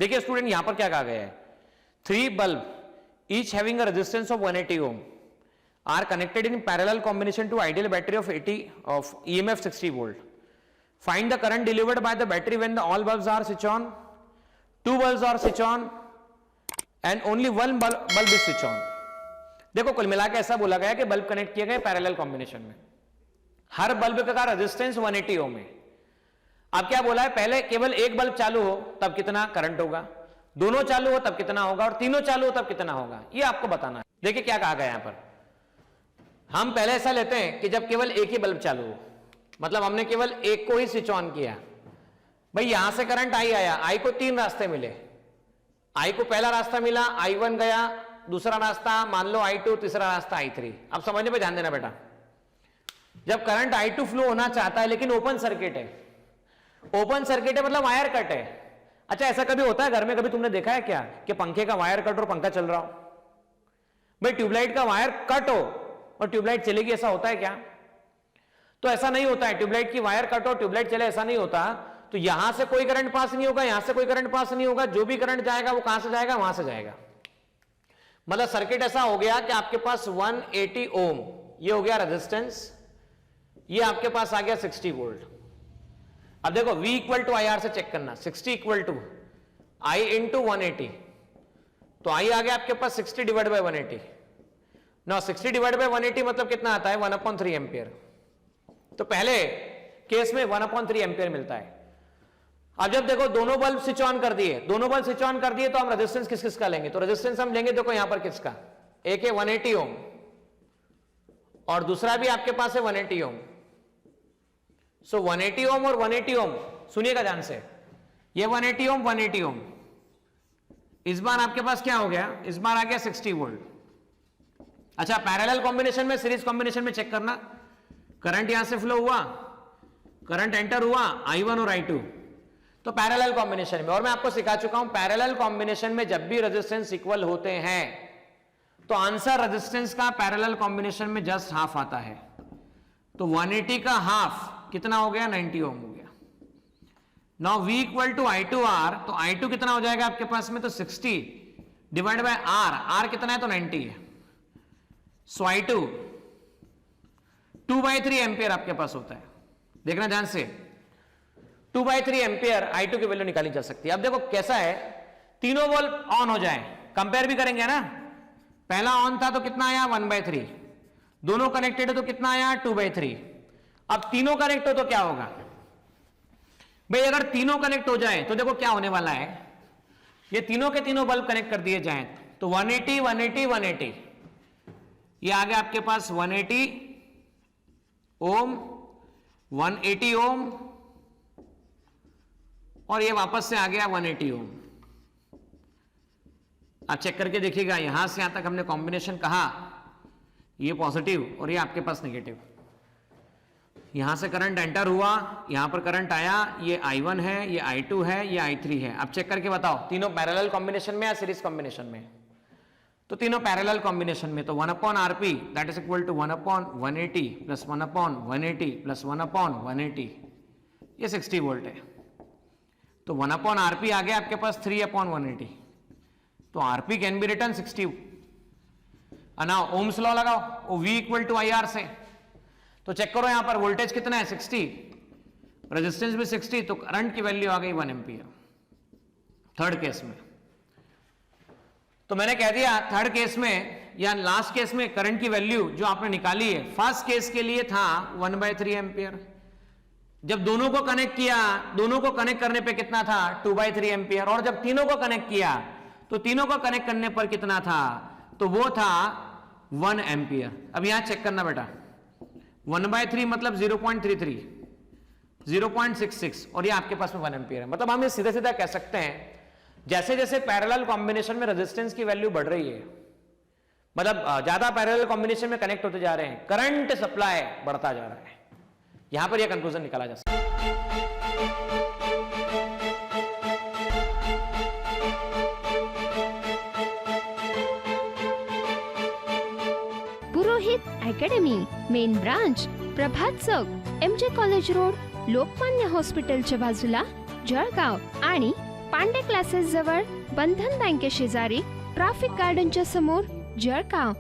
देखिए स्टूडेंट यहां पर क्या कहा गया है, 3 bulb each having a resistance of 180 ohm are connected in parallel combination to ideal battery of 80 of EMF 60 volt. Find the current delivered by the battery when the all bulbs are switch on, 2 bulbs are switch on and only 1 bulb is switch on. देखो कुल मिला के ऐसा बोला गया कि bulb connect किए गए पैरेलल कॉम्बिनेशन में, हर बल्ब का रेजिस्टेंस 180 ओम है. अब क्या बोला है, पहले केवल एक बल्ब चालू हो तब कितना करंट होगा, दोनों चालू हो तब कितना होगा और तीनों चालू हो तब कितना होगा, ये आपको बताना है. देखिए क्या कहा गया यहां पर, हम पहले ऐसा लेते हैं कि जब केवल एक ही बल्ब चालू हो, मतलब हमने केवल एक को ही स्विच ऑन किया. भाई यहां से करंट आई आया, आई को 3 रास्ते मिले, आई को पहला रास्ता मिला, I1 गया, दूसरा रास्ता मान लो I2, तीसरा रास्ता I3. अब समझने पे ध्यान देना बेटा, जब करंट I2 फ्लो होना चाहता है लेकिन ओपन सर्किट है, ओपन सर्किट है मतलब वायर कट है. अच्छा ऐसा कभी होता है घर में, कभी तुमने देखा है क्या कि पंखे का वायर कट और पंखा चल रहा हो? भाई ट्यूबलाइट का वायर कट हो और ट्यूबलाइट चलेगी, ऐसा होता है क्या? तो ऐसा नहीं होता है. ट्यूबलाइट की वायर कट हो ट्यूबलाइट चले, ऐसा नहीं होता. तो यहां से कोई करंट पास नहीं होगा, यहां से कोई करंट पास नहीं होगा, जो भी करंट जाएगा वो कहां से जाएगा, वहां से जाएगा. मतलब सर्किट ऐसा हो गया कि आपके पास 180 ओम ये हो गया रेजिस्टेंस, ये आपके पास आ गया 60 वोल्ट. अब देखो V इक्वल टू IR से चेक करना, 60 इक्वल टू I इंटू 180, तो I आ गया आपके पास 60 डिवाइड बाई 180. ना 60 डिवाइड बाई 180 मतलब कितना आता है, 1/3 एम्पियर. तो पहले केस में 1/3 एम्पियर मिलता है. अब जब देखो दोनों बल्ब स्विच ऑन कर दिए, दोनों बल्ब स्विच ऑन कर दिए, तो हम रेजिस्टेंस किस किस का लेंगे, तो रेजिस्टेंस हम लेंगे देखो यहां पर किसका, एक है 180 ओम और दूसरा भी आपके पास है 180 ओम. सो 180 ओम और 180 ओम, सुनिएगा ध्यान से, ये 180 ओम 180 ओम, इस बार आपके पास क्या हो गया, इस बार आ गया 60 वोल्ट. अच्छा पैरेलल कॉम्बिनेशन में, सीरीज कॉम्बिनेशन में चेक करना, करंट यहां से फ्लो हुआ, करंट एंटर हुआ I1 और I2, तो पैरेलल कॉम्बिनेशन में. और मैं आपको सिखा चुका हूं पैरेलल कॉम्बिनेशन में जब भी रेजिस्टेंस इक्वल होते हैं तो आंसर रेजिस्टेंस का पैरेलल कॉम्बिनेशन में जस्ट हाफ आता है. तो 180 का हाफ कितना हो गया, 90 ओम हो गया. Now V equal to I2R, तो I2 कितना हो जाएगा आपके पास में, तो 60 डिवाइड बाय R, R कितना है तो 90 है. सो I2 2/3 एम्पियर आपके पास होता है. देखना ध्यान से, 2/3 एम्पियर I2 की वैल्यू निकाली जा सकती है. अब देखो कैसा है, तीनों बल्ब ऑन हो जाए, कंपेयर भी करेंगे ना, पहला ऑन था तो कितना आया 1/3, दोनों कनेक्टेड है तो कितना आया 2/3. अब तीनों कनेक्ट हो तो क्या होगा भाई, अगर तीनों कनेक्ट हो जाए तो देखो क्या होने वाला है, ये तीनों के तीनों बल्ब कनेक्ट कर दिए जाएं तो 180 180 180, ये आ गया आपके पास 180 ओम 180 ओम और ये वापस से आ गया 180 ओम. आप चेक करके देखिएगा, यहां से यहां तक हमने कॉम्बिनेशन कहा, ये पॉजिटिव और ये आपके पास नेगेटिव. यहां से करंट एंटर हुआ, यहां पर करंट आया, ये I1 है, ये I2 है, ये I3 है. अब चेक करके बताओ तीनों पैरेलल कॉम्बिनेशन में या सीरीज कॉम्बिनेशन में, तो तीनों पैरेलल कॉम्बिनेशन में. तो 1/RP that is equal to 1/180 plus 1/180 plus 1/180, ये 60 वोल्ट है. तो 1/RP आ गया आपके पास 3/180, तो RP can be return 60. Now Ohm's law लगाओ, V इक्वल टू IR से, तो चेक करो यहां पर वोल्टेज कितना है 60, रेजिस्टेंस भी 60, तो करंट की वैल्यू आ गई 1 एम्पियर थर्ड केस में. तो मैंने कह दिया थर्ड केस में या लास्ट केस में करंट की वैल्यू जो आपने निकाली है, फर्स्ट केस के लिए था 1/3 एम्पियर. जब दोनों को कनेक्ट किया, दोनों को कनेक्ट करने पे कितना था 2/3 एम्पियर, और जब तीनों को कनेक्ट किया तो तीनों को कनेक्ट करने पर कितना था, तो वो था 1 एम्पियर. अब यहां चेक करना बेटा, 1/3 मतलब 0.33, 0.66 और ये आपके पास में 1 एम्पियर है. मतलब हम ये सीधा सीधा कह सकते हैं जैसे जैसे पैरेलल कॉम्बिनेशन में रेजिस्टेंस की वैल्यू बढ़ रही है, मतलब ज्यादा पैरेलल कॉम्बिनेशन में कनेक्ट होते जा रहे हैं, करंट सप्लाई बढ़ता जा रहा है. यहां पर यह कंक्लूजन निकाला जा सकता है. पुरोहित अकॅडमी, मेन ब्रांच प्रभात चौक, MJ कॉलेज रोड, लोकमान्य हॉस्पिटलच्या बाजूला, जळगाव आणि पांडे क्लासेस जवळ, बंधन बँके शेजारी, ट्रॅफिक गार्डनच्या समोर, जळगाव.